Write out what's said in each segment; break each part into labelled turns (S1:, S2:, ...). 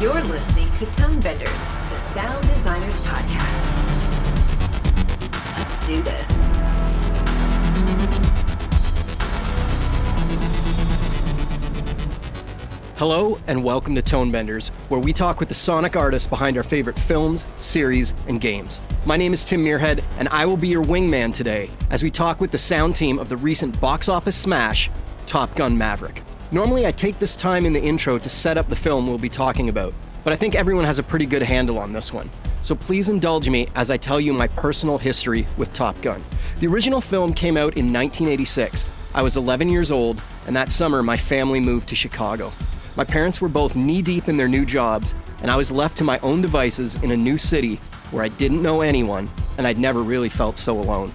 S1: You're listening to Tonebenders, the Sound Designers Podcast. Let's do this.
S2: Hello and welcome to Tonebenders, where we talk with the sonic artists behind our favorite films, series, and games. My name is Tim Muirhead, and I will be your wingman today as we talk with the sound team of the recent box office smash, Gun Maverick. Normally I take this time in the intro to set up the film we'll be talking about, but I think everyone has a pretty good handle on this one. So please indulge me as I tell you my personal history with Top Gun. The original film came out in 1986. I was 11 years old, and that summer my family moved to Chicago. My parents were both knee-deep in their new jobs, and I was left to my own devices in a new city where I didn't know anyone, and I'd never really felt so alone.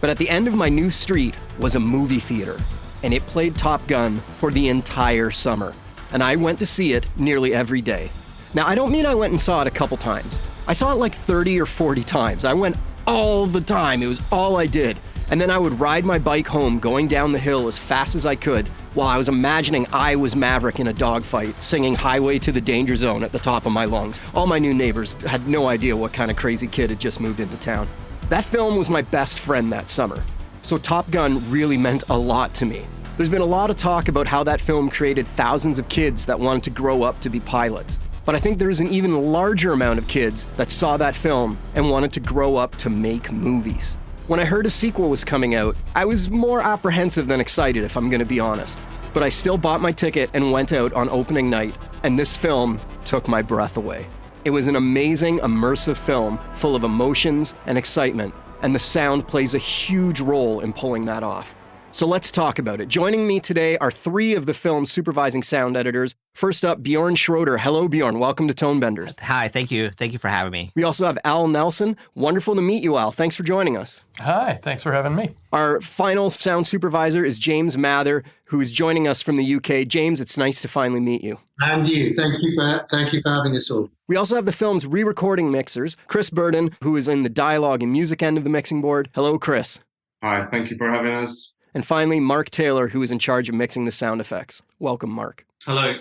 S2: But at the end of my new street was a movie theater, and it played Top Gun for the entire summer, and I went to see it nearly every day. Now, I don't mean I went and saw it a couple times. I saw it like 30 or 40 times. I went all the time. It was all I did. And then I would ride my bike home going down the hill as fast as I could while I was imagining I was Maverick in a dogfight, singing Highway to the Danger Zone at the top of my lungs. All my new neighbors had no idea what kind of crazy kid had just moved into town. That film was my best friend that summer. So Top Gun really meant a lot to me. There's been a lot of talk about how that film created thousands of kids that wanted to grow up to be pilots. But I think there's an even larger amount of kids that saw that film and wanted to grow up to make movies. When I heard a sequel was coming out, I was more apprehensive than excited, if I'm going to be honest. But I still bought my ticket and went out on opening night, and this film took my breath away. It was an amazing, immersive film full of emotions and excitement, and the sound plays a huge role in pulling that off. So let's talk about it. Joining me today are three of the film's supervising sound editors. First up, Bjorn Schroeder. Hello, Bjorn. Welcome to Tonebenders.
S3: Hi, thank you. Thank you for having me.
S2: We also have Al Nelson. Wonderful to meet you, Al. Thanks for joining us.
S4: Hi, thanks for having me.
S2: Our final sound supervisor is James Mather, who is joining us from the UK. James, it's nice to finally meet you.
S5: And you. Thank you for having us all.
S2: We also have the film's re-recording mixers, Chris Burdon, who is in the dialogue and music end of the mixing board. Hello, Chris.
S6: Hi, thank you for having us.
S2: And finally, Mark Taylor, who is in charge of mixing the sound effects. Welcome, Mark.
S6: Hello.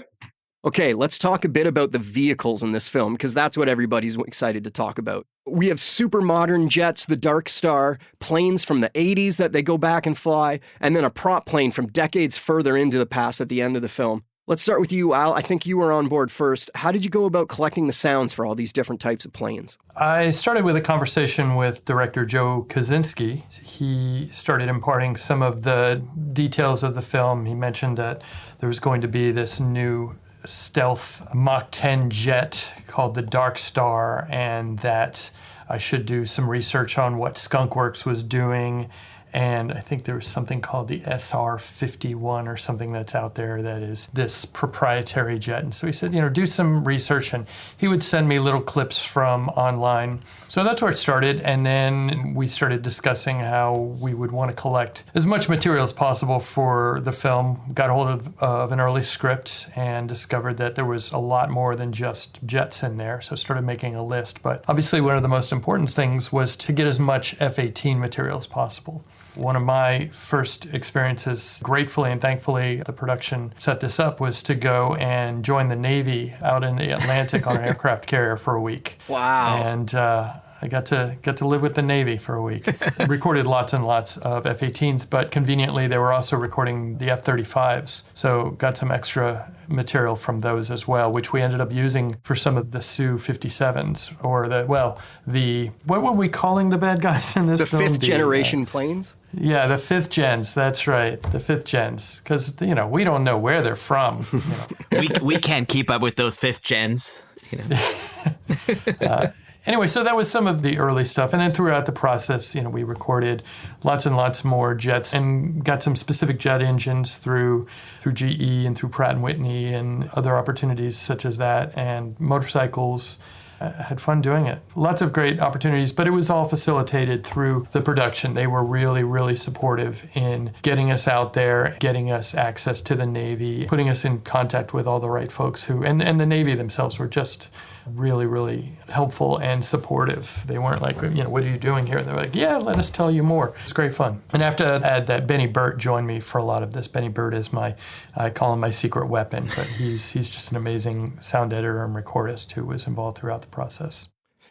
S2: Okay, let's talk a bit about the vehicles in this film, because that's what everybody's excited to talk about. We have super modern jets, the Dark Star, planes from the 80s that they go back and fly, and then a prop plane from decades further into the past at the end of the film. Let's start with you, Al. I think you were on board first. How did you go about collecting the sounds for all these different types of planes?
S4: I started with a conversation with director Joe Kosinski. He started imparting some of the details of the film. He mentioned that there was going to be this new stealth Mach 10 jet called the Dark Star, and that I should do some research on what Skunkworks was doing. And I think there was something called the SR-51 or something that's out there that is this proprietary jet. And so he said, do some research, and he would send me little clips from online. So that's where it started. And then we started discussing how we would want to collect as much material as possible for the film. Got a hold of an early script and discovered that there was a lot more than just jets in there. So started making a list. But obviously one of the most important things was to get as much F-18 material as possible. One of my first experiences, gratefully and thankfully, the production set this up, was to go and join the Navy out in the Atlantic on an aircraft carrier for a week.
S2: Wow.
S4: And I got to live with the Navy for a week. Recorded lots and lots of F-18s, but conveniently they were also recording the F-35s. So got some extra material from those as well, which we ended up using for some of the Su-57s, or what were we calling the bad guys in this film?
S2: The fifth generation planes?
S4: Yeah, the fifth gens. That's right, the fifth gens. Because we don't know where they're from.
S3: We can't keep up with those fifth gens.
S4: Anyway, so that was some of the early stuff. And then throughout the process, we recorded lots and lots more jets and got some specific jet engines through GE and through Pratt & Whitney and other opportunities such as that, and motorcycles, I had fun doing it. Lots of great opportunities, but it was all facilitated through the production. They were really, really supportive in getting us out there, getting us access to the Navy, putting us in contact with all the right folks and the Navy themselves were just really, really helpful and supportive. They weren't like, what are you doing here? And they were like, yeah, let us tell you more. It was great fun. And I have to add that Benny Burt joined me for a lot of this. Benny Burt is I call him my secret weapon, but he's just an amazing sound editor and recordist who was involved throughout the process.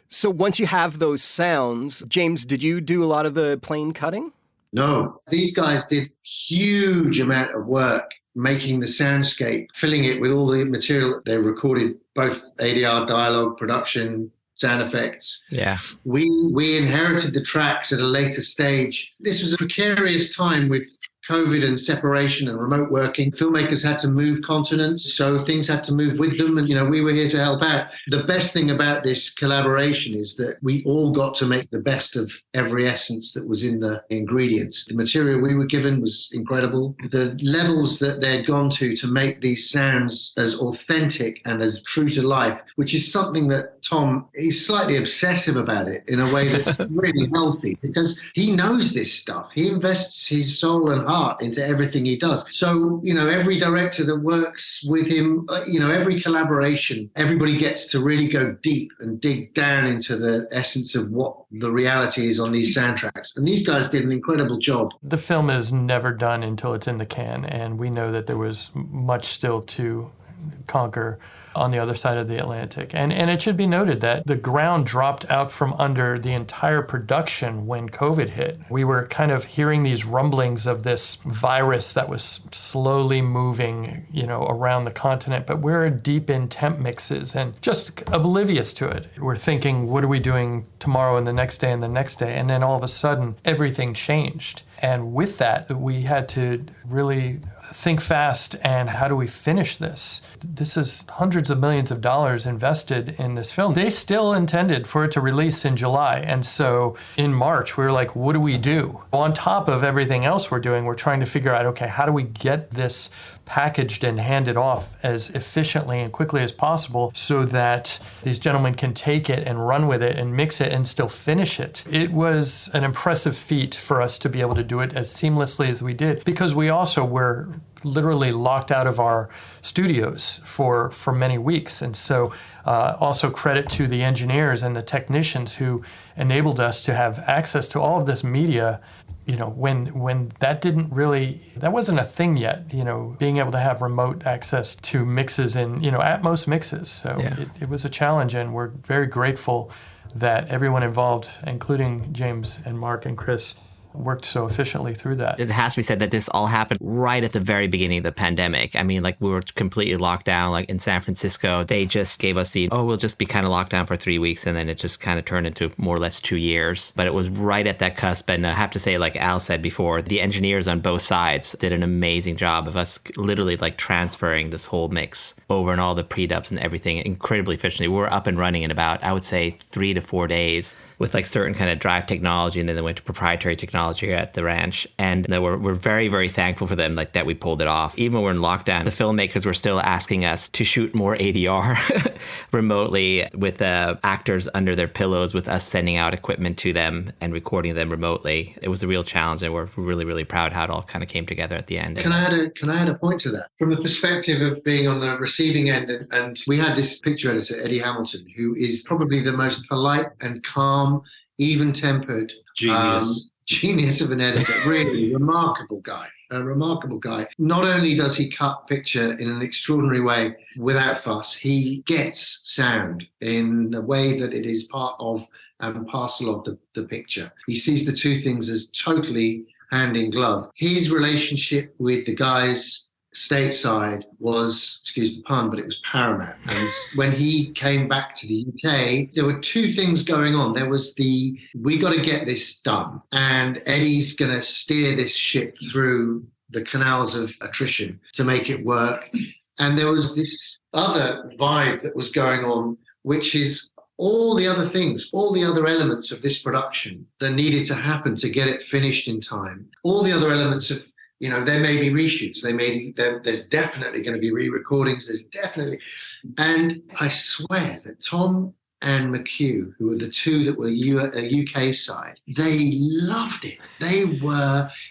S2: So once you have those sounds, James, did you do a lot of the plane cutting?
S5: No, these guys did huge amount of work making the soundscape, filling it with all the material that they recorded, both ADR, dialogue, production, sound effects.
S3: Yeah.
S5: We inherited the tracks at a later stage. This was a precarious time with COVID and separation and remote working. Filmmakers had to move continents, so things had to move with them. And, we were here to help out. The best thing about this collaboration is that we all got to make the best of every essence that was in the ingredients. The material we were given was incredible. The levels that they'd gone to make these sounds as authentic and as true to life, which is something that Tom, he's slightly obsessive about it in a way that's really healthy because he knows this stuff. He invests his soul and heart into everything he does. So, every director that works with him, every collaboration, everybody gets to really go deep and dig down into the essence of what the reality is on these soundtracks. And these guys did an incredible job.
S4: The film is never done until it's in the can, and we know that there was much still to conquer on the other side of the Atlantic. And it should be noted that the ground dropped out from under the entire production when COVID hit. We were kind of hearing these rumblings of this virus that was slowly moving, around the continent, but we're deep in temp mixes and just oblivious to it. We're thinking, what are we doing tomorrow and the next day and the next day? And then all of a sudden, everything changed. And with that, we had to really think fast and how do we finish this? This is hundreds of millions of dollars invested in this film. They still intended for it to release in July. And so in March, we were like, what do we do? On top of everything else we're doing, we're trying to figure out, okay, how do we get this packaged and handed off as efficiently and quickly as possible so that these gentlemen can take it and run with it and mix it and still finish it. It was an impressive feat for us to be able to do it as seamlessly as we did because we also were literally locked out of our studios for many weeks. And so also credit to the engineers and the technicians who enabled us to have access to all of this media when that wasn't a thing yet, being able to have remote access to mixes and, Atmos mixes. So
S3: yeah.
S4: It was a challenge, and we're very grateful that everyone involved, including James and Mark and Chris, worked so efficiently through that.
S3: It has to be said that this all happened right at the very beginning of the pandemic. I mean, we were completely locked down, in San Francisco. They just gave us we'll just be kind of locked down for 3 weeks. And then it just kind of turned into more or less 2 years. But it was right at that cusp. And I have to say, like Al said before, the engineers on both sides did an amazing job of us literally transferring this whole mix over and all the pre-dubs and everything incredibly efficiently. We were up and running in about, I would say, 3 to 4 days with certain kind of drive technology, and then they went to proprietary technology here at the ranch. And we're very, very thankful for them that we pulled it off. Even when we're in lockdown, the filmmakers were still asking us to shoot more ADR remotely with actors under their pillows, with us sending out equipment to them and recording them remotely. It was a real challenge, and we're really, really proud how it all kind of came together at the end.
S5: Can I add a point to that? From the perspective of being on the receiving end, and we had this picture editor, Eddie Hamilton, who is probably the most polite and calm, even-tempered genius of an editor. Really remarkable guy. A remarkable guy. Not only does he cut picture in an extraordinary way without fuss, he gets sound in a way that it is part of and parcel of the picture. He sees the two things as totally hand in glove. His relationship with the guys stateside was, excuse the pun, but it was paramount. And when he came back to the UK, there were two things going on. There was we got to get this done, and Eddie's going to steer this ship through the canals of attrition to make it work. And there was this other vibe that was going on, which is all the other things, all the other elements of this production that needed to happen to get it finished in time. All the other elements of, there may be reshoots, there's definitely going to be re-recordings, and I swear that Tom and McHugh, who were the two that were UK side, they loved it.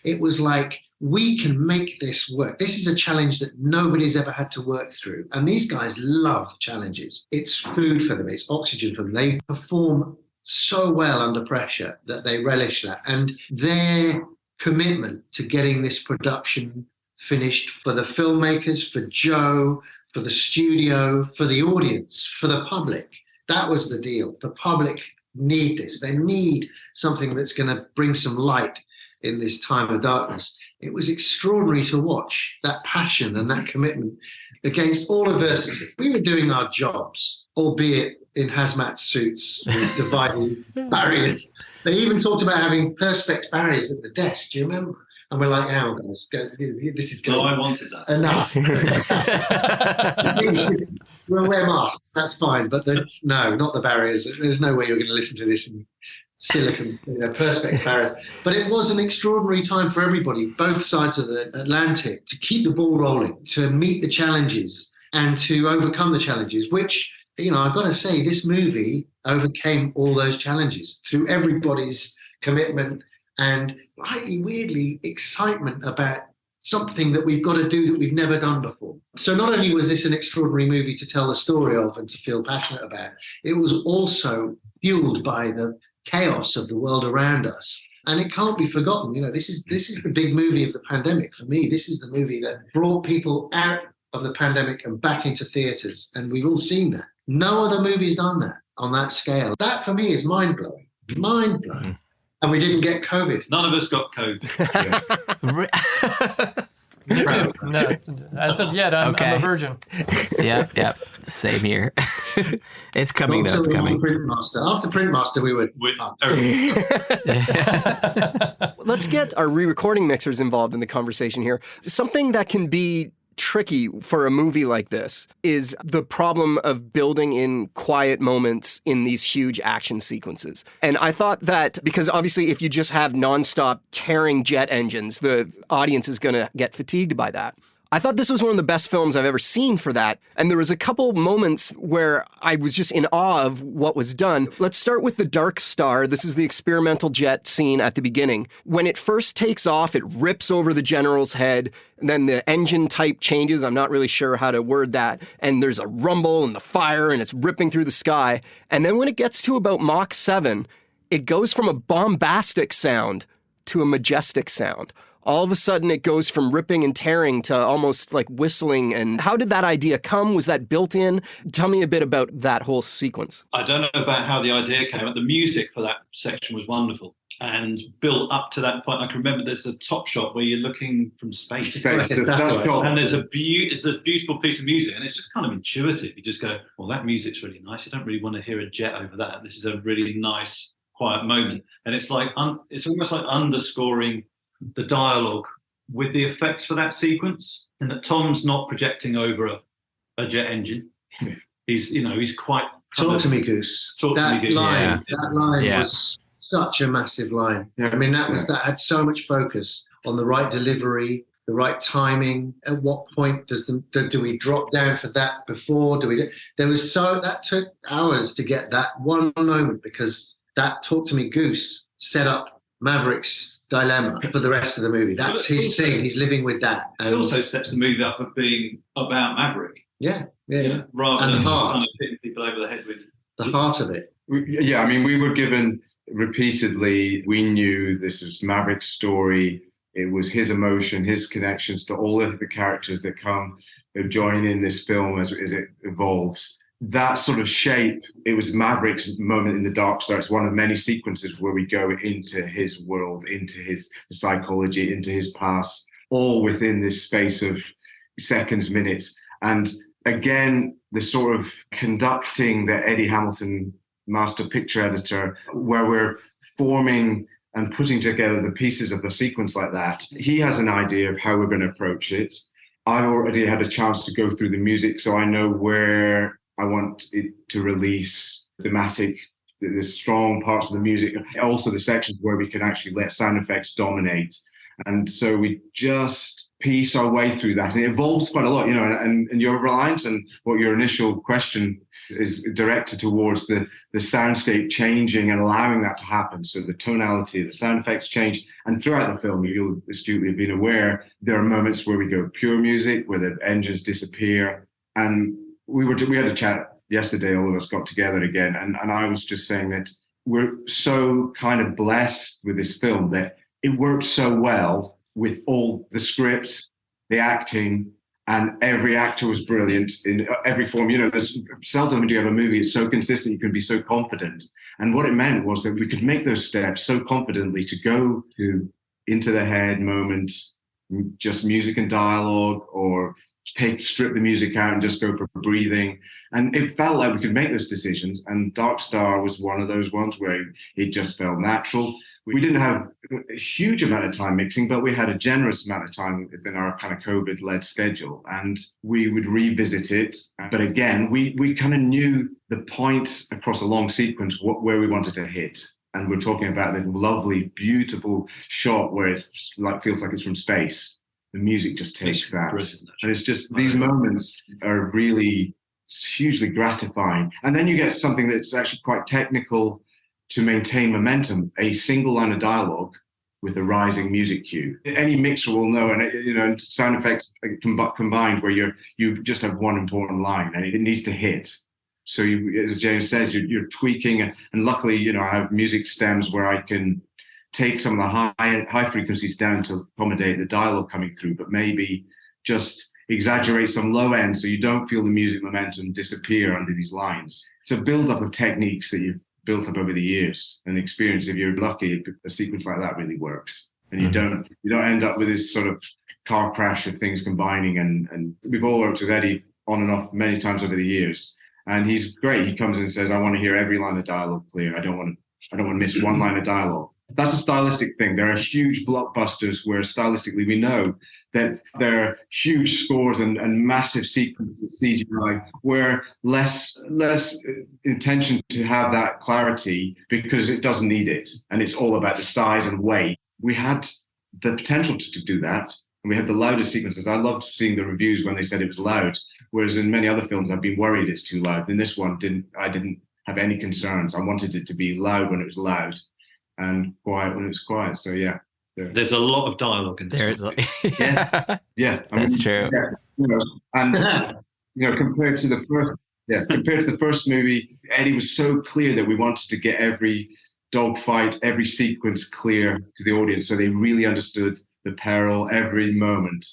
S5: It was like, we can make this work. This is a challenge that nobody's ever had to work through. And these guys love challenges. It's food for them. It's oxygen for them. They perform so well under pressure that they relish that. And their commitment to getting this production finished for the filmmakers, for Joe, for the studio, for the audience, for the public. That was the deal. The public need this. They need something that's going to bring some light in this time of darkness. It was extraordinary to watch that passion and that commitment against all adversity. We were doing our jobs, albeit in hazmat suits with dividing barriers. They even talked about having perspex barriers at the desk. Do you remember? And we're like, "Oh, guys, this is good."
S6: No, I wanted that.
S5: Enough. We'll wear masks. That's fine, but no, not the barriers. There's no way you're going to listen to this in silicon, perspex barriers. But it was an extraordinary time for everybody, both sides of the Atlantic, to keep the ball rolling, to meet the challenges and to overcome the challenges, which, I've got to say, this movie overcame all those challenges through everybody's commitment and slightly weirdly excitement about something that we've got to do that we've never done before. So not only was this an extraordinary movie to tell the story of and to feel passionate about, it was also fueled by the chaos of the world around us. And it can't be forgotten. This is the big movie of the pandemic for me. This is the movie that brought people out of the pandemic and back into theatres. And we've all seen that. No other movie's done that on that scale. That for me is mind-blowing. Mind-blowing. And we didn't get COVID.
S6: None of us got COVID.
S4: No, as of yet, I'm a virgin.
S3: Yeah, same here. It's coming, though. It's coming.
S5: After Printmaster, we were...
S2: Let's get our re-recording mixers involved in the conversation here. Something that can be tricky for a movie like this is the problem of building in quiet moments in these huge action sequences. And I thought that, because obviously if you just have nonstop tearing jet engines, the audience is going to get fatigued by that. I thought this was one of the best films I've ever seen for that. And there was a couple moments where I was just in awe of what was done. Let's start with the Dark Star. This is the experimental jet scene at the beginning. When it first takes off, it rips over the general's head. And then the engine type changes. I'm not really sure how to word that. And there's a rumble and the fire and it's ripping through the sky. And then when it gets to about Mach 7, it goes from a bombastic sound to a majestic sound. All of a sudden, it goes from ripping and tearing to almost like whistling. And how did that idea come? Was that built in? Tell me a bit about that whole sequence.
S6: I don't know about how the idea came, but the music for that section was wonderful. And built up to that point, I can remember there's a top shot where you're looking from space. And there's a beautiful piece of music, and it's just kind of intuitive. You just go, well, that music's really nice. You don't really want to hear a jet over that. This is a really nice, quiet moment. And it's like it's almost like underscoring the dialogue with the effects for that sequence, and that Tom's not projecting over a jet engine. He's quite...
S5: Talk to me, Goose. That line was such a massive line. I mean, that had so much focus on the right delivery, the right timing. At what point do we drop down for that before? That took hours to get that one moment, because that Talk to Me, Goose set up Maverick's dilemma for the rest of the movie. That's his thing. He's living with that. And it
S6: also sets the movie up of being about Maverick.
S5: Yeah.
S6: Rather than
S5: heart.
S6: kind of hitting people over the head with
S5: the heart of it.
S7: Yeah, I mean, we were given repeatedly, we knew this was Maverick's story. It was his emotion, his connections to all of the characters that join in this film as it evolves. That sort of shape, it was Maverick's moment in the Dark Star. It's one of many sequences where we go into his world, into his psychology, into his past, all within this space of seconds, minutes. And again, the sort of conducting that Eddie Hamilton, master picture editor, where we're forming and putting together the pieces of the sequence like that. He has an idea of how we're going to approach it. I've already had a chance to go through the music, so I know where I want it to release thematic, the strong parts of the music, also the sections where we can actually let sound effects dominate. And so we just piece our way through that. And it evolves quite a lot, and you're reliant on what your initial question is directed towards the soundscape changing and allowing that to happen. So the tonality, the sound effects change. And throughout the film, you'll astutely have been aware, there are moments where we go pure music, where the engines disappear. And we had a chat yesterday, all of us got together again. And I was just saying that we're so kind of blessed with this film that it worked so well with all the script, the acting, and every actor was brilliant in every form. There's seldom do you have a movie that's so consistent, you can be so confident. And what it meant was that we could make those steps so confidently to go to into the head moments, just music and dialogue, or strip the music out and just go for breathing. And it felt like we could make those decisions. And Dark Star was one of those ones where it just felt natural. We didn't have a huge amount of time mixing, but we had a generous amount of time within our kind of COVID-led schedule. And we would revisit it. But again, we kind of knew the points across a long sequence, where we wanted to hit. And we're talking about the lovely, beautiful shot where it feels like it's from space. The music just takes that. And it's just, these moments are really hugely gratifying. And then you get something that's actually quite technical to maintain momentum, a single line of dialogue with a rising music cue. Any mixer will know, and sound effects combined where you just have one important line and it needs to hit. So as James says, you're tweaking, and luckily, I have music stems where I can take some of the high frequencies down to accommodate the dialogue coming through, but maybe just exaggerate some low end so you don't feel the music momentum disappear under these lines. It's a build-up of techniques that you've built up over the years and experience. If you're lucky, a sequence like that really works, and you don't end up with this sort of car crash of things combining. And we've all worked with Eddie on and off many times over the years, and he's great. He comes in and says, "I want to hear every line of dialogue clear. I don't want to miss one line of dialogue." That's a stylistic thing. There are huge blockbusters where stylistically we know that there are huge scores and massive sequences, CGI, where less intention to have that clarity because it doesn't need it. And it's all about the size and weight. We had the potential to do that. And we had the loudest sequences. I loved seeing the reviews when they said it was loud, whereas in many other films, I've been worried it's too loud. In this one, I didn't have any concerns. I wanted it to be loud when it was loud and quiet when it was quiet. So yeah.
S6: There's a lot of dialogue in this.
S7: Yeah.
S3: That's true.
S7: Compared to the first movie, Eddie was so clear that we wanted to get every dogfight, every sequence clear to the audience, so they really understood the peril every moment.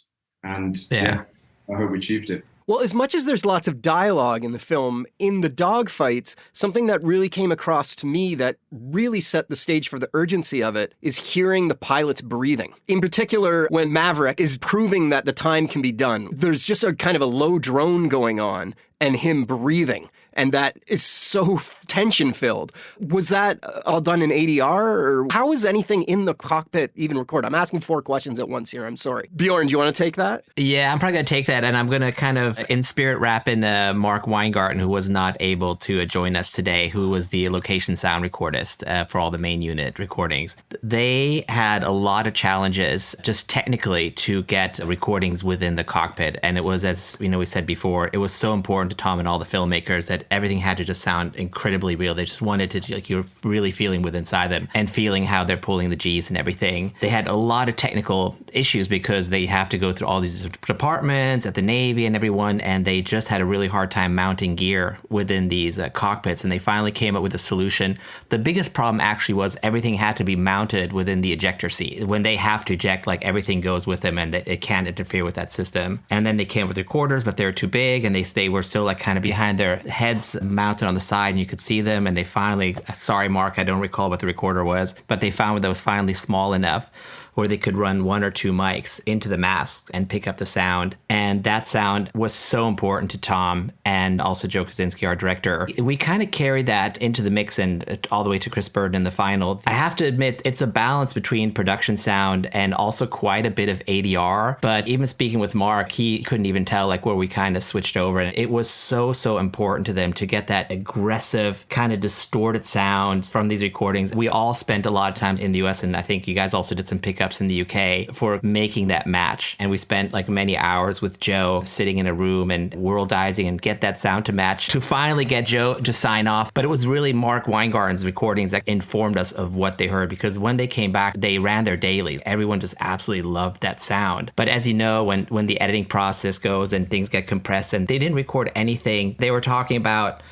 S7: And I hope we achieved it.
S2: Well, as much as there's lots of dialogue in the film, in the dogfights, something that really came across to me that really set the stage for the urgency of it is hearing the pilots breathing. In particular, when Maverick is proving that the time can be done, there's just a kind of a low drone going on and him breathing. And that is so tension-filled. Was that all done in ADR? Or how was anything in the cockpit even recorded? I'm asking 4 questions at once here. I'm sorry. Bjorn, do you want to take that?
S3: Yeah, I'm probably going to take that. And I'm going to kind of, in spirit, wrap in Mark Weingarten, who was not able to join us today, who was the location sound recordist for all the main unit recordings. They had a lot of challenges just technically to get recordings within the cockpit. And it was, as we said before, it was so important to Tom and all the filmmakers that everything had to just sound incredibly real. They just wanted to, you're really feeling with inside them and feeling how they're pulling the G's and everything. They had a lot of technical issues because they have to go through all these departments at the Navy and everyone, and they just had a really hard time mounting gear within these cockpits, and they finally came up with a solution. The biggest problem actually was everything had to be mounted within the ejector seat. When they have to eject, everything goes with them and it can't interfere with that system. And then they came up with recorders, but they were too big, and they were still kind of behind their heads mounted on the side, and you could see them. And they finally, sorry Mark, I don't recall what the recorder was, but they found that was finally small enough where they could run 1 or 2 mics into the mask and pick up the sound. And that sound was so important to Tom and also Joe Kosinski, our director. We kind of carried that into the mix and all the way to Chris Burdon in the final. I have to admit, it's a balance between production sound and also quite a bit of ADR. But even speaking with Mark, he couldn't even tell where we kind of switched over. And it was was so important to them to get that aggressive, kind of distorted sound from these recordings. We all spent a lot of time in the US, and I think you guys also did some pickups in the UK for making that match. And we spent like many hours with Joe sitting in a room and worldizing and get that sound to match to finally get Joe to sign off. But it was really Mark Weingarten's recordings that informed us of what they heard, because when they came back, they ran their dailies. Everyone just absolutely loved that sound. But as you know, when the editing process goes and things get compressed, and they didn't record anything, they were talking about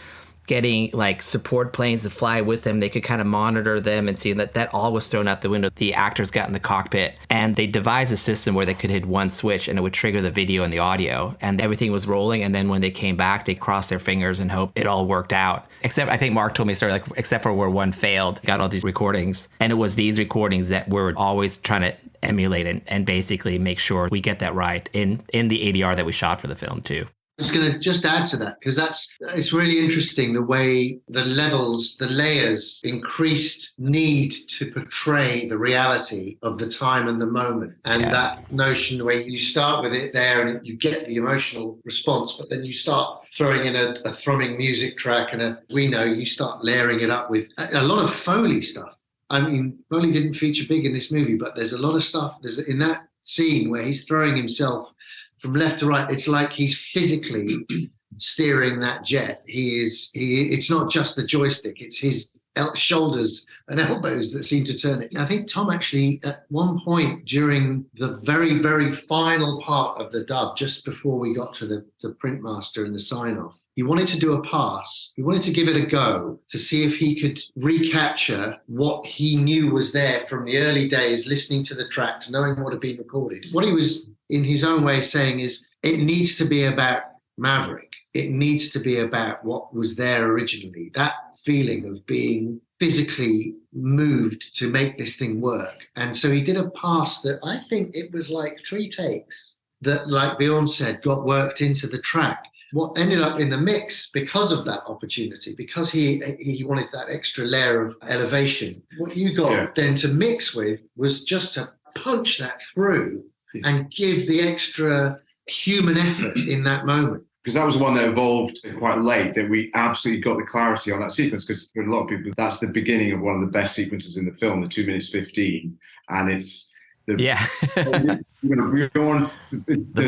S3: getting like support planes to fly with them. They could kind of monitor them and see that all was thrown out the window. The actors got in the cockpit and they devised a system where they could hit one switch and it would trigger the video and the audio, and everything was rolling. And then when they came back, they crossed their fingers and hoped it all worked out. Except I think Mark told me a story, like, except for where one failed, got all these recordings. And it was these recordings that we're always trying to emulate and basically make sure we get that right in the ADR that we shot for the film too.
S5: I was going to just add to that, because it's really interesting the way the levels, the layers, increased need to portray the reality of the time and the moment. And that notion where you start with it there and you get the emotional response, but then you start throwing in a thrumming music track and you start layering it up with a lot of Foley stuff. I mean, Foley didn't feature big in this movie, but there's a lot of stuff. There's in that scene where he's throwing himself from left to right. It's like he's physically steering that jet. It's not just the joystick, it's his shoulders and elbows that seem to turn it. I think Tom actually, at one point during the very, very final part of the dub, just before we got to the print master and the sign-off, he wanted to do a pass. He wanted to give it a go to see if he could recapture what he knew was there from the early days, listening to the tracks, knowing what had been recorded. What he was, in his own way, saying is, it needs to be about Maverick. It needs to be about what was there originally, that feeling of being physically moved to make this thing work. And so he did a pass that I think it was like 3 takes that, like Bjorn said, got worked into the track. What ended up in the mix, because of that opportunity, because he wanted that extra layer of elevation, what you got then to mix with was just to punch that through and give the extra human effort in that moment.
S7: Because that was one that evolved quite late, that we absolutely got the clarity on that sequence, because for a lot of people, that's the beginning of one of the best sequences in the film, the 2 minutes 15. And it's the
S3: the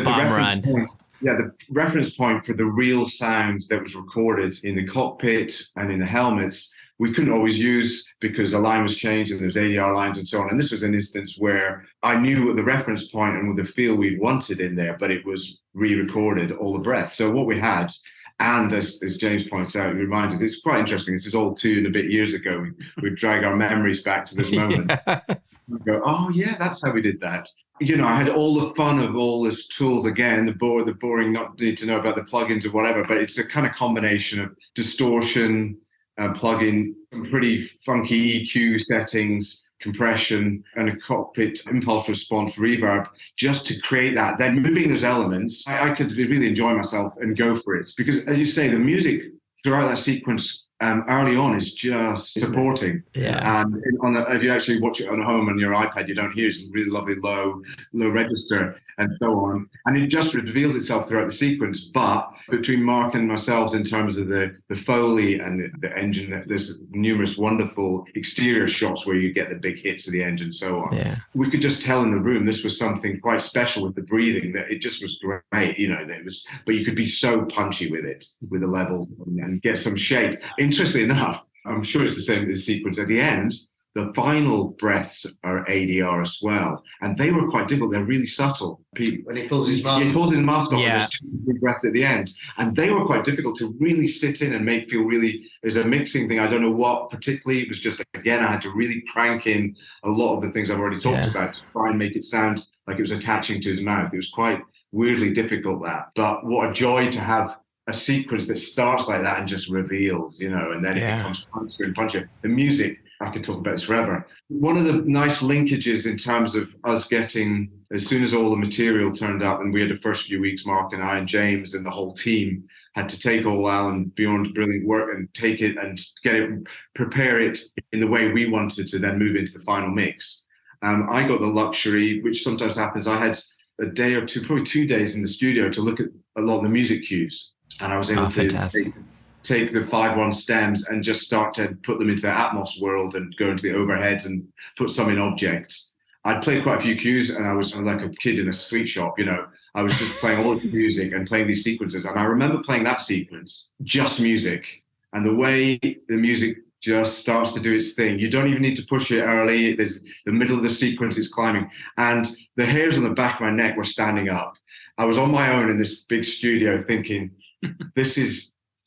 S3: bomb run.
S7: Point, the reference point for the real sound that was recorded in the cockpit and in the helmets, we couldn't always use because the line was changed and there was ADR lines and so on. And this was an instance where I knew the reference point and with the feel we'd wanted in there, but it was re-recorded all the breath. So what we had, and as James points out, it reminds us, it's quite interesting. This is all 2 and a bit years ago. We drag our memories back to this moment. We go, oh yeah, that's how we did that. You know, I had all the fun of all those tools again, the boring, not need to know about the plugins or whatever, but it's a kind of combination of distortion, plug in some pretty funky EQ settings, compression, and a cockpit impulse response reverb, just to create that. Then moving those elements, I could really enjoy myself and go for it. Because as you say, the music throughout that sequence early on is just supporting.
S3: Yeah.
S7: And if you actually watch it on home on your iPad, you don't hear some really lovely low register and so on. And it just reveals itself throughout the sequence. But between Mark and myself, in terms of the Foley and the engine, there's numerous wonderful exterior shots where you get the big hits of the engine and so on.
S3: Yeah.
S7: We could just tell in the room this was something quite special with the breathing, that it just was great, you know, but you could be so punchy with it, with the levels, and get some shape. Interestingly enough, I'm sure it's the same with the sequence at the end. The final breaths are ADR as well, and they were quite difficult. They're really subtle.
S5: When he pulls his mask,
S7: off, and there's 2 big breaths at the end, and they were quite difficult to really sit in and make feel really. There's a mixing thing. I don't know what particularly. It was just, again, I had to really crank in a lot of the things I've already talked about to try and make it sound like it was attaching to his mouth. It was quite weirdly difficult, that. But what a joy to have a sequence that starts like that and just reveals, you know, and then it becomes punchier and punchier. The music, I could talk about this forever. One of the nice linkages in terms of us getting, as soon as all the material turned up, and we had the first few weeks, Mark and I and James and the whole team had to take all Alan Bjorn's brilliant work and take it and get it, prepare it in the way we wanted to then move into the final mix. I got the luxury, which sometimes happens, I had a day or two, probably 2 days in the studio to look at a lot of the music cues. and I was able to take the 5/1 stems and just start to put them into the Atmos world and go into the overheads and put some in objects. I'd played quite a few cues, and I was like a kid in a sweet shop, you know. I was just playing all the music and playing these sequences. And I remember playing that sequence, just music. And the way the music just starts to do its thing. You don't even need to push it early. There's the middle of the sequence, it's climbing. And the hairs on the back of my neck were standing up. I was on my own in this big studio thinking,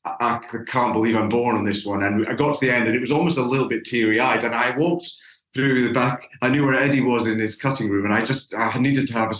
S7: I can't believe I'm born on this one. And I got to the end and it was almost a little bit teary-eyed. And I walked through the back. I knew where Eddie was in his cutting room, and I needed to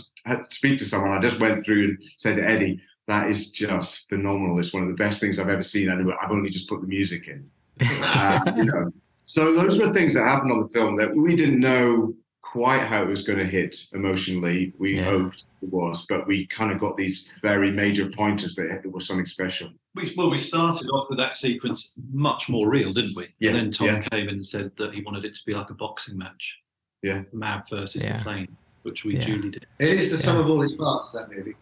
S7: speak to someone. I just went through and said to Eddie, that is just phenomenal. It's one of the best things I've ever seen. And I've only just put the music in. You know. So those were things that happened on the film that we didn't know quite how it was going to hit emotionally. We hoped it was, but we kind of got these very major pointers that it was something special.
S6: We started off with that sequence much more real, didn't we?
S7: Yeah.
S6: And then Tom came in and said that he wanted it to be like a boxing match.
S7: Yeah.
S6: Mav versus the plane, which we duly did.
S5: It is the sum of all its parts, that movie.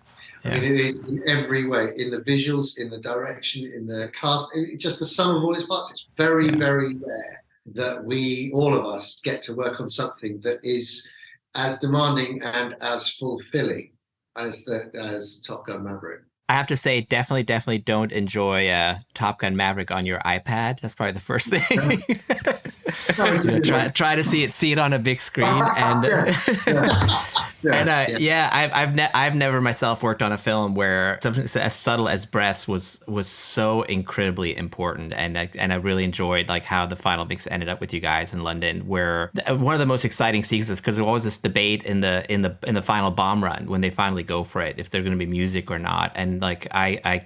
S5: I mean, it is in every way, in the visuals, in the direction, in the cast, just the sum of all its parts. It's very, very rare that all of us, get to work on something that is as demanding and as fulfilling as Top Gun Maverick.
S3: I have to say, definitely don't enjoy Top Gun Maverick on your iPad. That's probably the first thing. Try to see it on a big screen, and I've never myself worked on a film where something as subtle as breaths was so incredibly important, and I really enjoyed like how the final mix ended up with you guys in London, where one of the most exciting sequences, because there was always this debate in the final bomb run when they finally go for it, if they're going to be music or not, and like I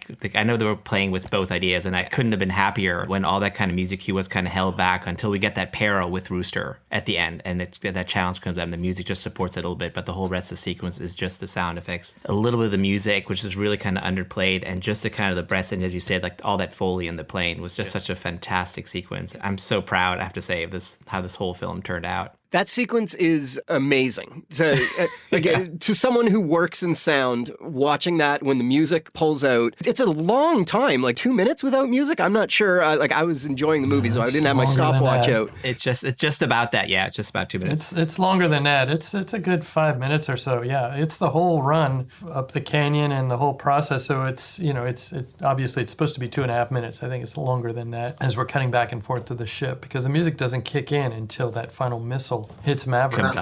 S3: know they were playing with both ideas, and I couldn't have been happier when all that kind of music cue was kind of held back until we get that parallel with Rooster at the end, and that challenge comes up and the music just supports it a little bit, but the whole rest of the sequence is just the sound effects, a little bit of the music, which is really kind of underplayed, and just the kind of the breaths, and as you said, like all that Foley in the plane was just such a fantastic sequence. I'm so proud, I have to say, of this, how this whole film turned out.
S2: That sequence is amazing. To someone who works in sound, watching that when the music pulls out, it's a long time, like 2 minutes without music. I'm not sure. I was enjoying the movie, so I didn't have my stopwatch out.
S3: It's just about that. Yeah, it's just about 2 minutes.
S4: It's longer than that. It's a good 5 minutes or so. Yeah, it's the whole run up the canyon and the whole process. So it's obviously it's supposed to be 2.5 minutes. I think it's longer than that as we're cutting back and forth to the ship, because the music doesn't kick in until that final missile hits Maverick.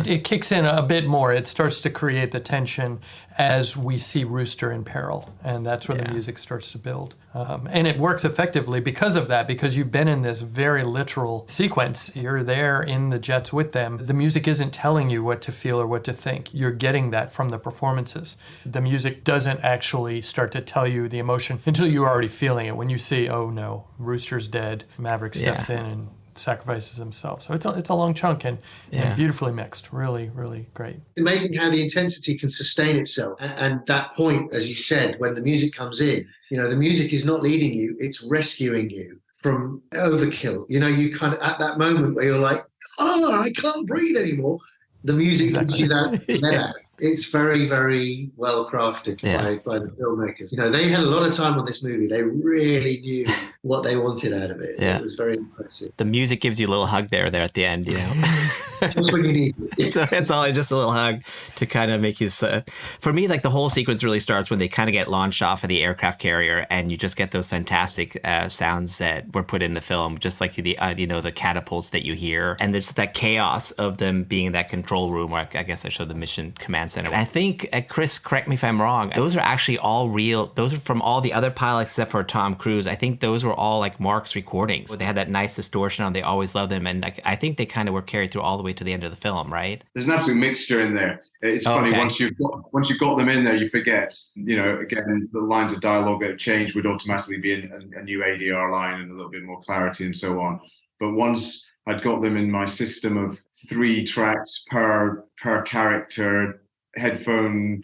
S4: It kicks in a bit more. It starts to create the tension as we see Rooster in peril, and that's where the music starts to build. And it works effectively because of that, because you've been in this very literal sequence. You're there in the jets with them. The music isn't telling you what to feel or what to think. You're getting that from the performances. The music doesn't actually start to tell you the emotion until you're already feeling it. When you see, oh no, Rooster's dead, Maverick steps in and sacrifices himself. So it's a long chunk and beautifully mixed. Really, really great.
S5: It's amazing how the intensity can sustain itself. And that point, as you said, when the music comes in, the music is not leading you, it's rescuing you from overkill. You kind of, at that moment where you're like, oh, I can't breathe anymore, the music gives you that let out. It's very, very well crafted by the filmmakers. They had a lot of time on this movie. They really knew what they wanted out of it. It was very impressive.
S3: The music gives you a little hug there at the end,
S5: Just when you need it.
S3: It's all just a little hug to kind of make you. For me, like the whole sequence really starts when they kind of get launched off of the aircraft carrier, and you just get those fantastic sounds that were put in the film, just like the catapults that you hear, and there's that chaos of them being in that control room, where I guess I showed the mission command center. I think, Chris, correct me if I'm wrong, those are actually all real. Those are from all the other pilots except for Tom Cruise. I think those were all like Mark's recordings. They had that nice distortion on. They always loved them, and I think they kind of were carried through all the way to the end of the film, right?
S7: There's an absolute mixture in there. It's funny, once you've got them in there, you forget, again, the lines of dialogue that have changed would automatically be a new ADR line and a little bit more clarity and so on. But once I'd got them in my system of 3 tracks per character, headphone,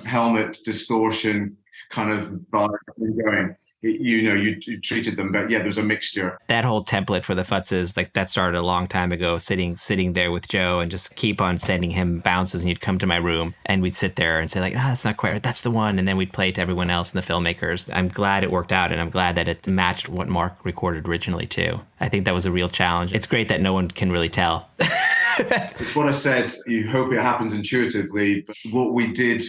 S7: helmet distortion, kind of vibe going. You treated them, but yeah, there's a mixture.
S3: That whole template for the futzes, like that started a long time ago, sitting there with Joe and just keep on sending him bounces, and he'd come to my room and we'd sit there and say like, that's not quite right, that's the one. And then we'd play it to everyone else and the filmmakers. I'm glad it worked out, and I'm glad that it matched what Mark recorded originally too. I think that was a real challenge. It's great that no one can really tell.
S7: It's what I said, you hope it happens intuitively, but what we did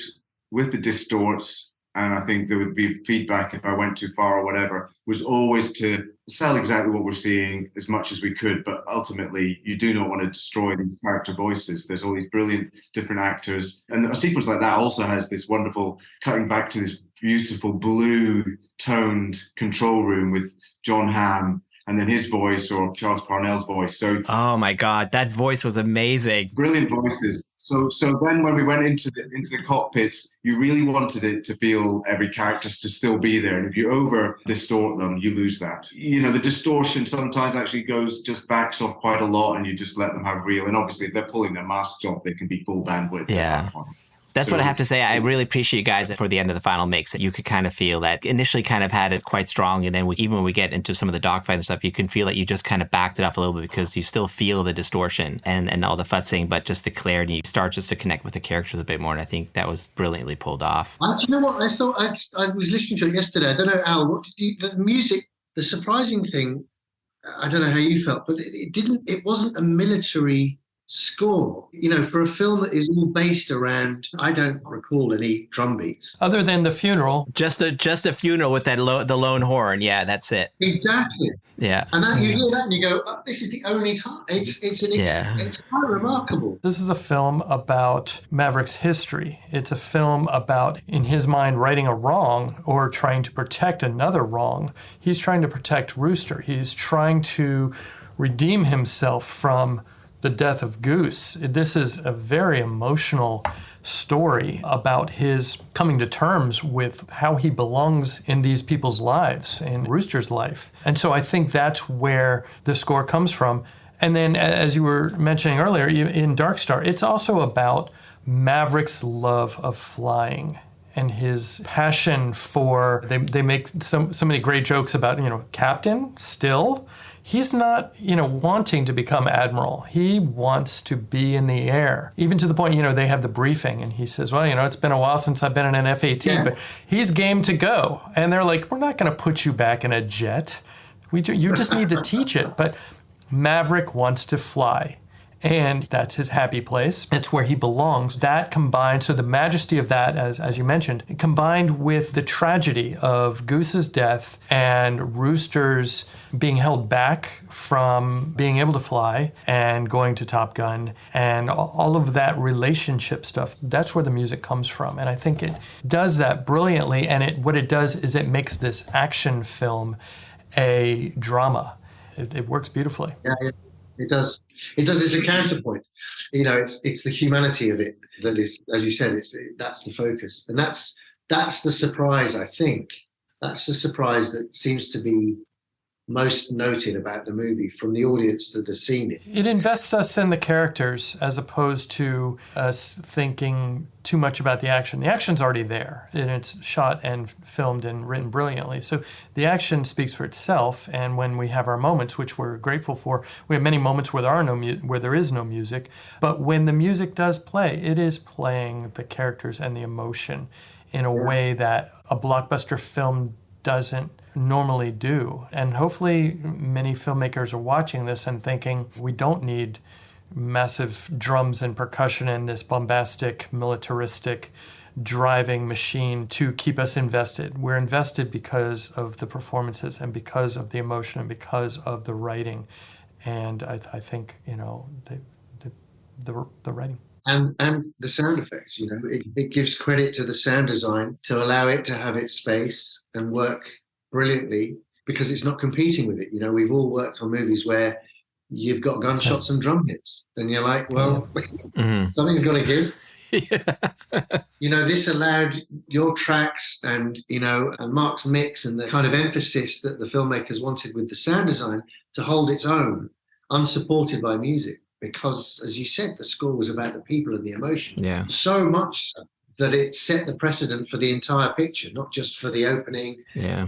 S7: with the distorts, and I think there would be feedback if I went too far or whatever, was always to sell exactly what we're seeing as much as we could. But ultimately, you do not want to destroy these character voices. There's all these brilliant different actors. And a sequence like that also has this wonderful cutting back to this beautiful blue toned control room with John Hamm, and then his voice, or Charles Parnell's voice. So,
S3: oh my God, that voice was amazing.
S7: Brilliant voices. So then when we went into the cockpits, you really wanted it to feel every character to still be there. And if you over distort them, you lose that. The distortion sometimes actually just backs off quite a lot, and you just let them have real. And obviously, if they're pulling their masks off, they can be full bandwidth.
S3: Yeah. That's what I have to say. I really appreciate you guys for the end of the final mix, that you could kind of feel that initially kind of had it quite strong. And then even when we get into some of the dogfight and stuff, you can feel that you just kind of backed it up a little bit, because you still feel the distortion and all the futzing, but just the clarity. You start just to connect with the characters a bit more. And I think that was brilliantly pulled off.
S5: Do you know what? I thought I was listening to it yesterday. I don't know, Al, what did the music, the surprising thing, I don't know how you felt, but it wasn't a military score, for a film that is all based around, I don't recall any drum beats
S4: other than the funeral.
S3: Just a funeral with that the lone horn. Yeah, that's it.
S5: Exactly.
S3: Yeah.
S5: And that you hear that and you go, this is the only time. It's quite remarkable.
S4: This is a film about Maverick's history. It's a film about, in his mind, righting a wrong or trying to protect another wrong. He's trying to protect Rooster. He's trying to redeem himself from the death of Goose. This is a very emotional story about his coming to terms with how he belongs in these people's lives, in Rooster's life. And so I think that's where the score comes from. And then, as you were mentioning earlier, in Dark Star, it's also about Maverick's love of flying and his passion for, they make so many great jokes about, Captain, still. He's not, wanting to become admiral. He wants to be in the air. Even to the point, they have the briefing and he says, well, it's been a while since I've been in an F-18, but he's game to go. And they're like, we're not going to put you back in a jet. You just need to teach it. But Maverick wants to fly. And that's his happy place. It's where he belongs. That combined, so the majesty of that, as you mentioned, combined with the tragedy of Goose's death and Rooster's being held back from being able to fly and going to Top Gun and all of that relationship stuff, that's where the music comes from. And I think it does that brilliantly. And what it does is it makes this action film a drama. It works beautifully.
S5: Yeah. It does. It's a counterpoint. It's the humanity of it that is, as you said, that's the focus, and that's the surprise. I think that's the surprise that seems to be most noted about the movie from the audience that has seen it.
S4: It invests us in the characters as opposed to us thinking too much about the action. The action's already there, and it's shot and filmed and written brilliantly. So the action speaks for itself, and when we have our moments, which we're grateful for, we have many moments where there is no music, but when the music does play, it is playing the characters and the emotion in a way that a blockbuster film doesn't normally do. And hopefully many filmmakers are watching this and thinking, we don't need massive drums and percussion and this bombastic, militaristic driving machine to keep us invested. We're invested because of the performances and because of the emotion and because of the writing. And I think, the writing.
S5: And the sound effects, it gives credit to the sound design to allow it to have its space and work brilliantly, because it's not competing with it. We've all worked on movies where you've got gunshots and drum hits, and you're like, well, something's got to give. This allowed your tracks and Mark's mix and the kind of emphasis that the filmmakers wanted with the sound design to hold its own, unsupported by music, because, as you said, the score was about the people and the emotion.
S3: Yeah.
S5: So much so that it set the precedent for the entire picture, not just for the opening,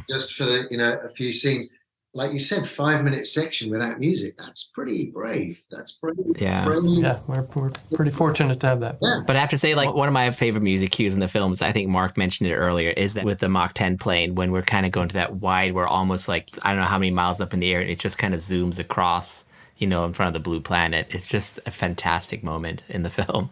S5: just for a few scenes. Like you said, 5-minute section without music. That's pretty brave. That's brave.
S3: Yeah.
S5: Brave.
S4: Yeah, we're pretty fortunate to have that.
S5: Yeah.
S3: But I have to say, like, one of my favorite music cues in the films, I think Mark mentioned it earlier, is that with the Mach 10 plane, when we're kind of going to that wide, we're almost like, I don't know how many miles up in the air, and it just kind of zooms across, in front of the blue planet. It's just a fantastic moment in the film.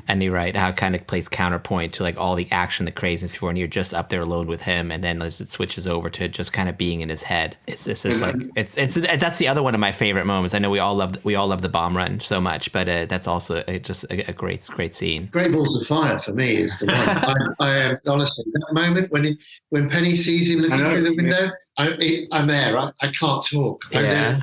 S3: And you're right, how it kind of plays counterpoint to like all the action, the craziness before, and you're just up there alone with him. And then as it switches over to just kind of being in his head, it's like, that's the other one of my favorite moments. I know we all love the bomb run so much, but that's also just a great scene.
S5: Great Balls of Fire for me is the one. I honestly, that moment when Penny sees him looking through the window, I'm there. I can't talk.
S3: Yeah.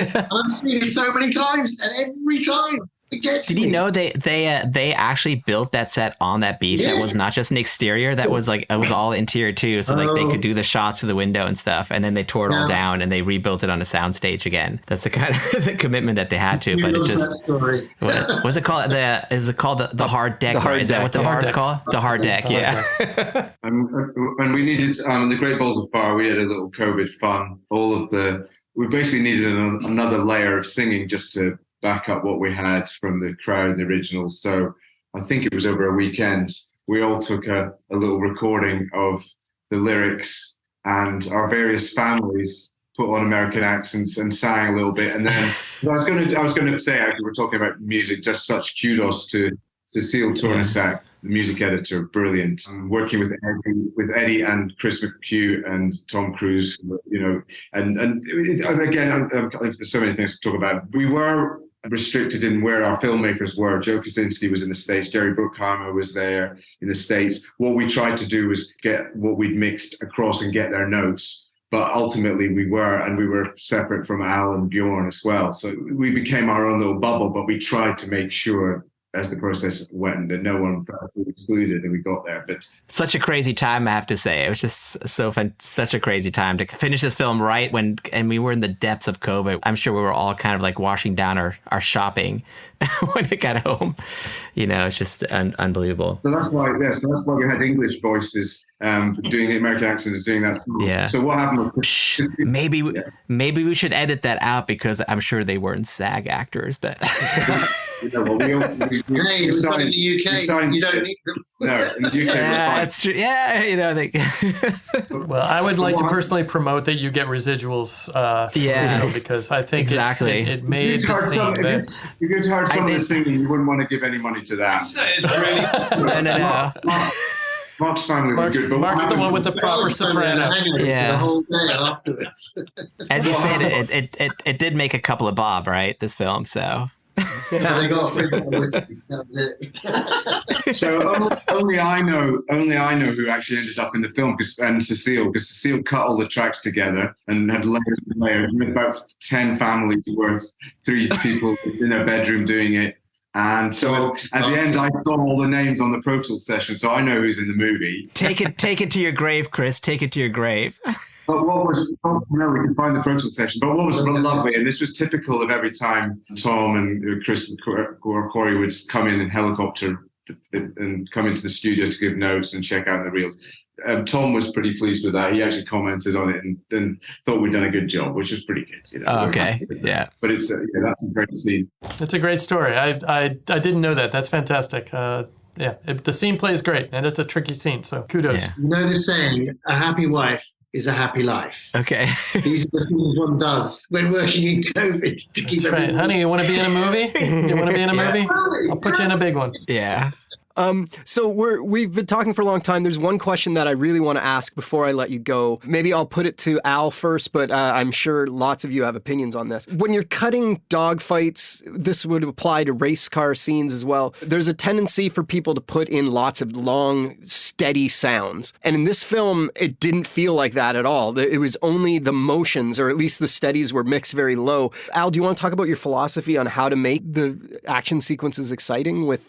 S5: I've seen it so many times, and every time it gets
S3: Did
S5: me.
S3: you know they actually built that set on that beach?
S5: Yes.
S3: That was not just an exterior. That was like, it was all interior too. So like they could do the shots through the window and stuff. And then they tore it all down and they rebuilt it on a soundstage again. That's the kind of the commitment that they had to. But it just,
S5: that story.
S3: what was it called? Is it called the hard deck?
S2: The hard
S3: Is that
S2: deck,
S3: what the bar is called? The hard deck. Yeah.
S7: And we needed the Great Balls of Fire. We had a little COVID fun. We basically needed another layer of singing just to back up what we had from the crowd, the originals. So I think it was over a weekend. We all took a little recording of the lyrics, and our various families put on American accents and sang a little bit. And then I was going to say, actually, we're talking about music. Just such kudos to Cecile Tournesac, the music editor, brilliant. Working with Eddie and Chris McHugh and Tom Cruise, and again, there's so many things to talk about. We were restricted in where our filmmakers were. Joe Kosinski was in the States. Jerry Bruckheimer was there in the States. What we tried to do was get what we'd mixed across and get their notes. But ultimately we were separate from Al and Bjorn as well. So we became our own little bubble, but we tried to make sure as the process went that no one felt excluded, and we got there. But
S3: such a crazy time, I have to say. It was just so fun, such a crazy time to finish this film right and we were in the depths of COVID. I'm sure we were all kind of like washing down our shopping when it got home. It's just unbelievable.
S7: So that's why we had English voices doing American accents, doing that.
S3: Yeah.
S7: So what happened was,
S3: maybe we should edit that out, because I'm sure they weren't SAG actors, but
S5: Hey, it was not in the UK. You don't need them.
S7: No, in the UK it was fine.
S3: That's true. Yeah,
S4: Well, I would like to personally promote that you get residuals. Because I think
S3: exactly.
S4: it made the scene better.
S7: If you go to hard some of the singing, you wouldn't want to give any money to that.
S3: No.
S7: Mark's family was good, but
S4: Mark's the one with the proper soprano.
S3: Yeah.
S5: The whole day afterwards.
S3: As you said, it did make a couple of bob, right? This film, so.
S5: They got free whiskey. That was it.
S7: So only I know who actually ended up in the film, because Cecile cut all the tracks together and had layers and layers. We had about 10 families worth, 3 people in their bedroom doing it. And so at the end, I saw all the names on the Pro Tools session, so I know who's in the movie.
S3: Take it to your grave, Chris. Take it to your grave.
S7: But we can find the Pro Tools session. But what was lovely, and this was typical of every time Tom and Chris or Corey would come in helicopter and come into the studio to give notes and check out the reels. Tom was pretty pleased with that. He actually commented on it and thought we'd done a good job, which was pretty good.
S3: Okay, yeah.
S7: But it's that's a great scene.
S4: It's a great story. I didn't know that. That's fantastic. The scene plays great, and it's a tricky scene. So kudos.
S3: Yeah.
S5: You know the saying, a happy wife is a happy life.
S3: Okay.
S5: These are the things one does when working in COVID to keep
S4: That's right. Honey, you want to be in a movie? You want to be in a movie? I'll put you in a big one.
S3: Yeah.
S2: So we've been talking for a long time. There's one question that I really want to ask before I let you go. Maybe I'll put it to Al first, but I'm sure lots of you have opinions on this. When you're cutting dogfights, this would apply to race car scenes as well. There's a tendency for people to put in lots of long, steady sounds. And in this film, it didn't feel like that at all. It was only the motions, or at least the steadies were mixed very low. Al, do you want to talk about your philosophy on how to make the action sequences exciting with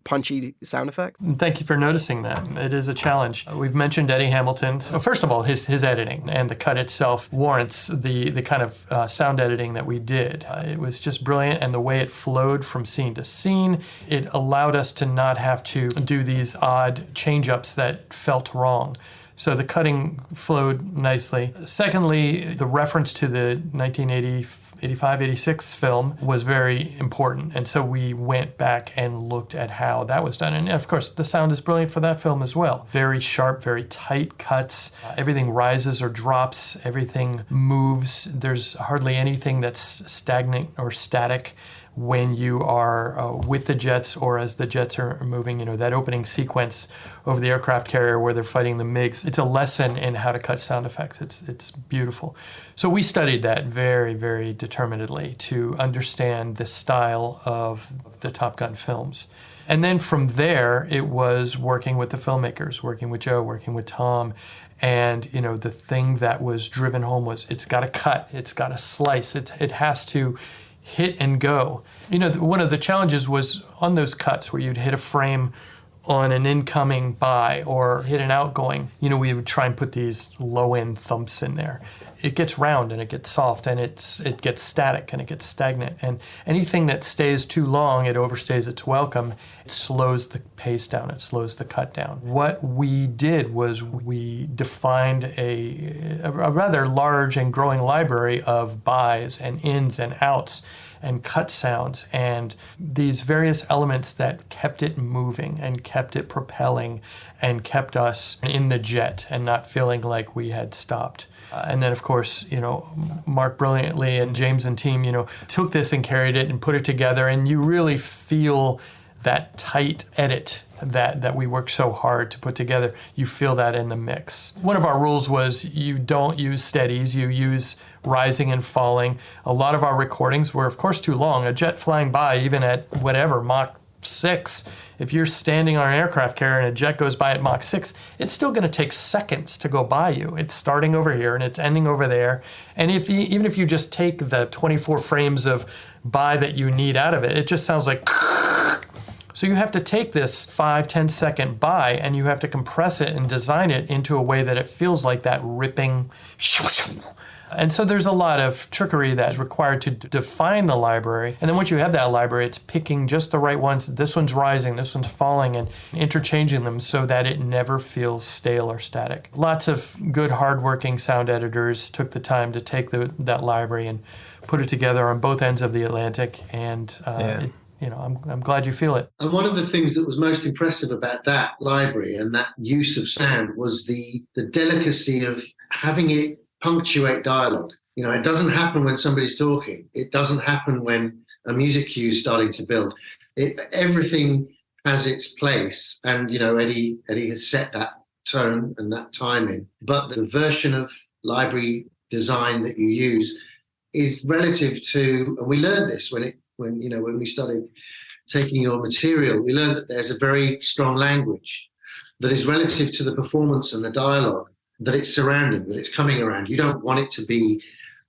S2: punchy sound effects?
S4: Thank you for noticing that. It is a challenge. We've mentioned Eddie Hamilton. So first of all, his editing and the cut itself warrants the kind of sound editing that we did. It was just brilliant, and the way it flowed from scene to scene, it allowed us to not have to do these odd change-ups that felt wrong. So the cutting flowed nicely. Secondly, the reference to the 1985, 86 film was very important. And so we went back and looked at how that was done. And of course, the sound is brilliant for that film as well. Very sharp, very tight cuts. Everything rises or drops. Everything moves. There's hardly anything that's stagnant or static when you are with the jets or as the jets are moving. That opening sequence over the aircraft carrier where they're fighting the MiGs, it's a lesson in how to cut sound effects. It's beautiful. So we studied that very, very determinedly to understand the style of the Top Gun films. And then from there, it was working with the filmmakers, working with Joe, working with Tom. And, the thing that was driven home was it's got to cut, it's got to slice, it has to hit and go. One of the challenges was on those cuts where you'd hit a frame on an incoming buy or hit an outgoing. We would try and put these low-end thumps in there. It gets round and it gets soft and it gets static and it gets stagnant. And anything that stays too long, it overstays its welcome. It slows the pace down. It slows the cut down. What we did was we defined a rather large and growing library of buys and ins and outs and cut sounds and these various elements that kept it moving and kept it propelling and kept us in the jet and not feeling like we had stopped. And then, of course, Mark brilliantly and James and team, took this and carried it and put it together, and you really feel that tight edit that we worked so hard to put together. You feel that in the mix. One of our rules was you don't use steadies, you use rising and falling. A lot of our recordings were, of course, too long. A jet flying by, even at whatever, Mach 6, if you're standing on an aircraft carrier and a jet goes by at Mach 6, it's still going to take seconds to go by you. It's starting over here and it's ending over there. And even if you just take the 24 frames of by that you need out of it, it just sounds like... So you have to take this 5-10 second by and you have to compress it and design it into a way that it feels like that ripping... And so there's a lot of trickery that's required to define the library. And then once you have that library, it's picking just the right ones. This one's rising, this one's falling, and interchanging them so that it never feels stale or static. Lots of good, hardworking sound editors took the time to take that library and put it together on both ends of the Atlantic. And I'm glad you feel it.
S5: And one of the things that was most impressive about that library and that use of sound was the delicacy of having it punctuate dialogue. It doesn't happen when somebody's talking. It doesn't happen when a music cue is starting to build. Everything has its place. And, Eddie has set that tone and that timing. But the version of library design that you use is relative to, and we learned this when we started taking your material, we learned that there's a very strong language that is relative to the performance and the dialogue that it's surrounding, that it's coming around. You don't want it to be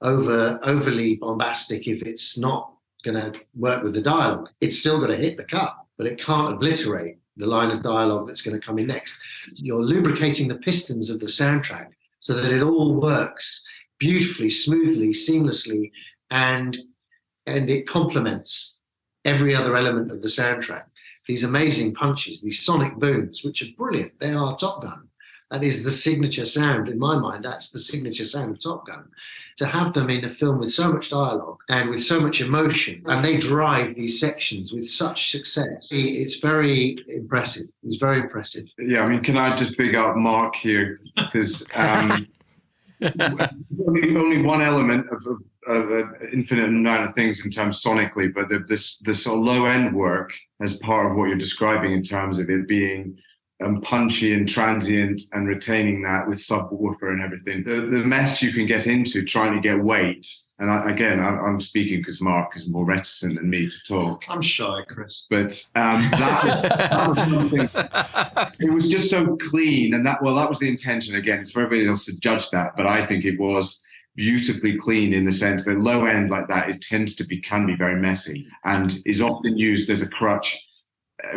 S5: overly bombastic if it's not going to work with the dialogue. It's still going to hit the cut, but it can't obliterate the line of dialogue that's going to come in next. You're lubricating the pistons of the soundtrack so that it all works beautifully, smoothly, seamlessly, and it complements every other element of the soundtrack. These amazing punches, these sonic booms, which are brilliant. They are Top Gun. That is the signature sound. In my mind, that's the signature sound of Top Gun. To have them in a film with so much dialogue and with so much emotion, and they drive these sections with such success, it's very impressive. It was very impressive.
S7: Yeah, can I just big up Mark here? Because only one element of an infinite amount of things in terms sonically, but this sort of low-end work as part of what you're describing in terms of it being punchy and transient and retaining that with subwoofer and everything. The mess you can get into trying to get weight, and I'm speaking because Mark is more reticent than me to talk.
S6: I'm shy, Chris.
S7: But that was something. It was just so clean, and that was the intention. Again, it's for everybody else to judge that, but I think it was beautifully clean in the sense that low end like that, can be very messy and is often used as a crutch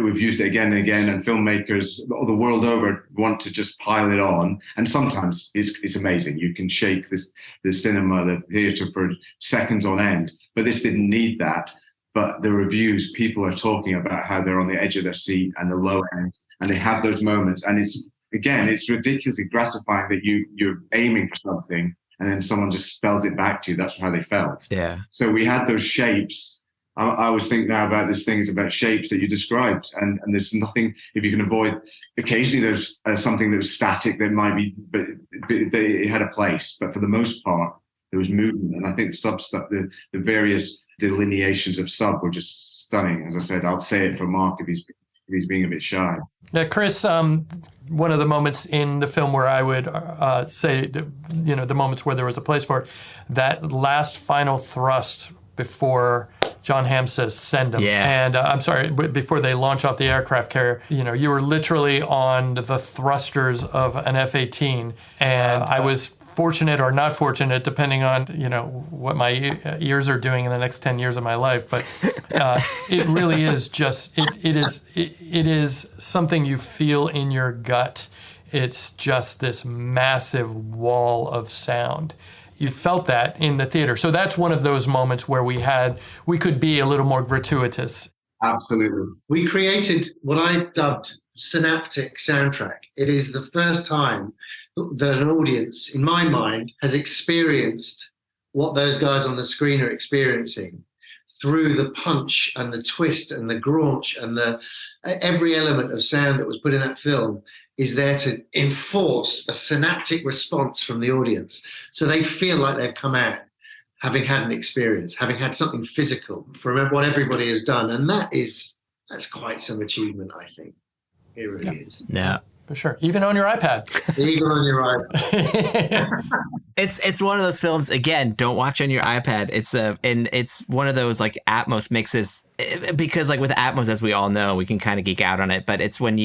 S7: we've used it again and again, and filmmakers the world over want to just pile it on. And sometimes it's amazing. You can shake the cinema, the theatre for seconds on end. But this didn't need that. But the reviews, people are talking about how they're on the edge of their seat and the low end, and they have those moments. And it's ridiculously gratifying that you're aiming for something and then someone just spells it back to you. That's how they felt.
S3: Yeah.
S7: So we had those shapes. I always think now about this thing is about shapes that you described, and there's nothing, if you can avoid, occasionally there's something that was static that might be, but it had a place. But for the most part, there was movement. And I think the various delineations of sub were just stunning. As I said, I'll say it for Mark if he's being a bit shy.
S4: Now, Chris, one of the moments in the film where I would say, the moments where there was a place for it, that last final thrust before John Hamm says, send them.
S3: Yeah.
S4: And I'm sorry, before they launch off the aircraft carrier, you were literally on the thrusters of an F-18. And I was fortunate or not fortunate, depending on, what my ears are doing in the next 10 years of my life. But it really is just, it is something you feel in your gut. It's just this massive wall of sound. You felt that in the theater. So that's one of those moments where we could be a little more gratuitous.
S7: Absolutely.
S5: We created what I dubbed synaptic soundtrack. It is the first time that an audience, in my mind, has experienced what those guys on the screen are experiencing through the punch and the twist and the graunch and every element of sound that was put in that film is there to enforce a synaptic response from the audience. So they feel like they've come out having had an experience, having had something physical from what everybody has done. And that's quite some achievement, I think. It really is.
S3: Yeah.
S4: For sure. Even on your iPad.
S5: Even on your iPad.
S3: It's one of those films, again, don't watch on your iPad. It's one of those like Atmos mixes, because like with Atmos, as we all know, we can kind of geek out on it, but it's when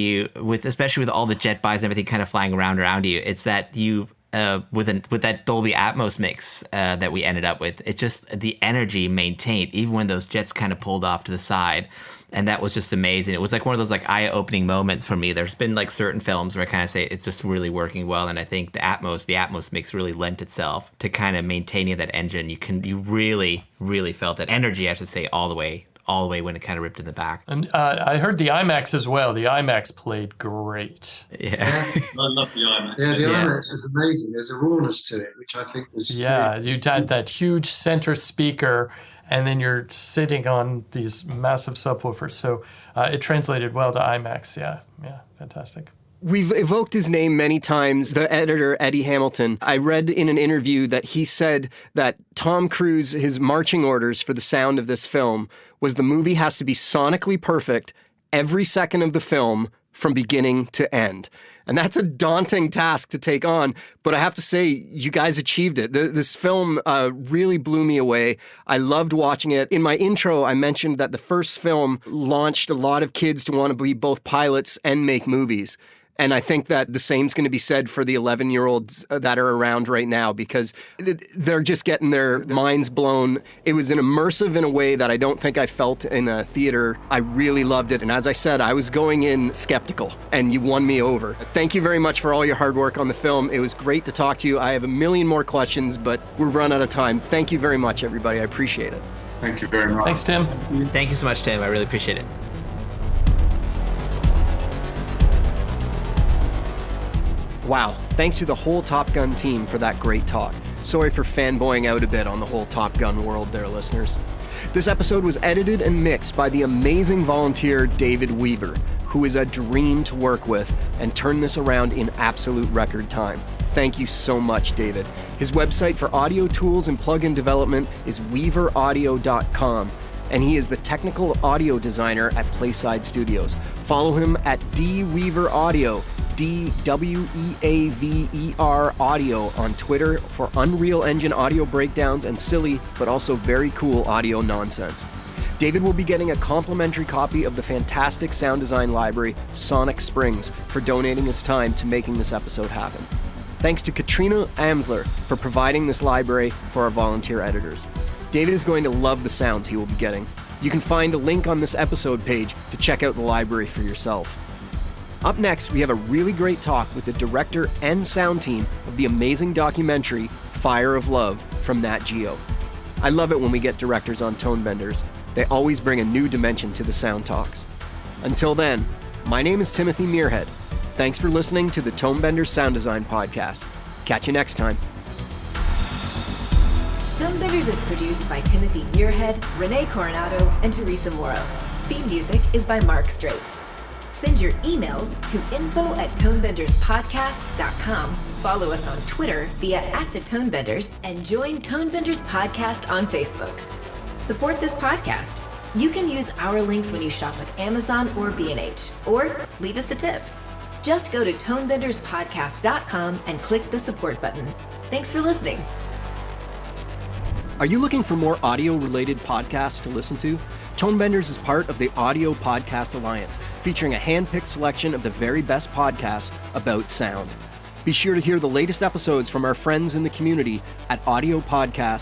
S3: especially with all the jet buys and everything kind of flying around you, it's that with that Dolby Atmos mix that we ended up with, it's just the energy maintained even when those jets kind of pulled off to the side. And that was just amazing. It was like one of those like eye-opening moments for me. There's been like certain films where I kind of say it's just really working well, and I think the Atmos mix really lent itself to kind of maintaining that engine. You really, really felt that energy, I should say, all the way when it kind of ripped in the back.
S4: And I heard the IMAX as well. The IMAX played great.
S3: Yeah.
S6: I love the IMAX.
S5: Yeah, the IMAX was amazing. There's a rawness to it, which I think was
S4: great. You had that huge center speaker, and then you're sitting on these massive subwoofers. So it translated well to IMAX. Yeah, fantastic.
S2: We've evoked his name many times, the editor, Eddie Hamilton. I read in an interview that he said that Tom Cruise, his marching orders for the sound of this film was the movie has to be sonically perfect every second of the film from beginning to end. And that's a daunting task to take on, but I have to say, you guys achieved it. This film really blew me away. I loved watching it. In my intro, I mentioned that the first film launched a lot of kids to want to be both pilots and make movies. And I think that the same's going to be said for the 11-year-olds that are around right now, because they're just getting their minds blown. It was an immersive in a way that I don't think I felt in a theater. I really loved it. And as I said, I was going in skeptical, and you won me over. Thank you very much for all your hard work on the film. It was great to talk to you. I have a million more questions, but we've run out of time. Thank you very much, everybody. I appreciate it.
S7: Thank you very much.
S4: Thanks, Tim.
S3: Thank you so much, Tim. I really appreciate it.
S2: Wow, thanks to the whole Top Gun team for that great talk. Sorry for fanboying out a bit on the whole Top Gun world there, listeners. This episode was edited and mixed by the amazing volunteer David Weaver, who is a dream to work with and turned this around in absolute record time. Thank you so much, David. His website for audio tools and plugin development is weaveraudio.com, and he is the technical audio designer at Playside Studios. Follow him at dweaveraudio, DWEAVER audio on Twitter for Unreal Engine audio breakdowns and silly but also very cool audio nonsense. David will be getting a complimentary copy of the fantastic sound design library Sonic Springs for donating his time to making this episode happen. Thanks to Katrina Amsler for providing this library for our volunteer editors. David is going to love the sounds he will be getting. You can find a link on this episode page to check out the library for yourself. Up next, we have a really great talk with the director and sound team of the amazing documentary Fire of Love from Nat Geo. I love it when we get directors on Tonebenders. They always bring a new dimension to the sound talks. Until then, my name is Timothy Muirhead. Thanks for listening to the Tonebenders Sound Design Podcast. Catch you next time.
S1: Tonebenders is produced by Timothy Muirhead, Renee Coronado, and Teresa Morrow. Theme music is by Mark Strait. Send your emails to info@tonebenderspodcast.com. Follow us on Twitter via @thetonebenders and join Tonebenders Podcast on Facebook. Support this podcast. You can use our links when you shop with Amazon or B&H, or leave us a tip. Just go to tonebenderspodcast.com and click the support button. Thanks for listening.
S2: Are you looking for more audio-related podcasts to listen to? Tonebenders is part of the Audio Podcast Alliance, featuring a hand-picked selection of the very best podcasts about sound. Be sure to hear the latest episodes from our friends in the community at audiopodcast.com.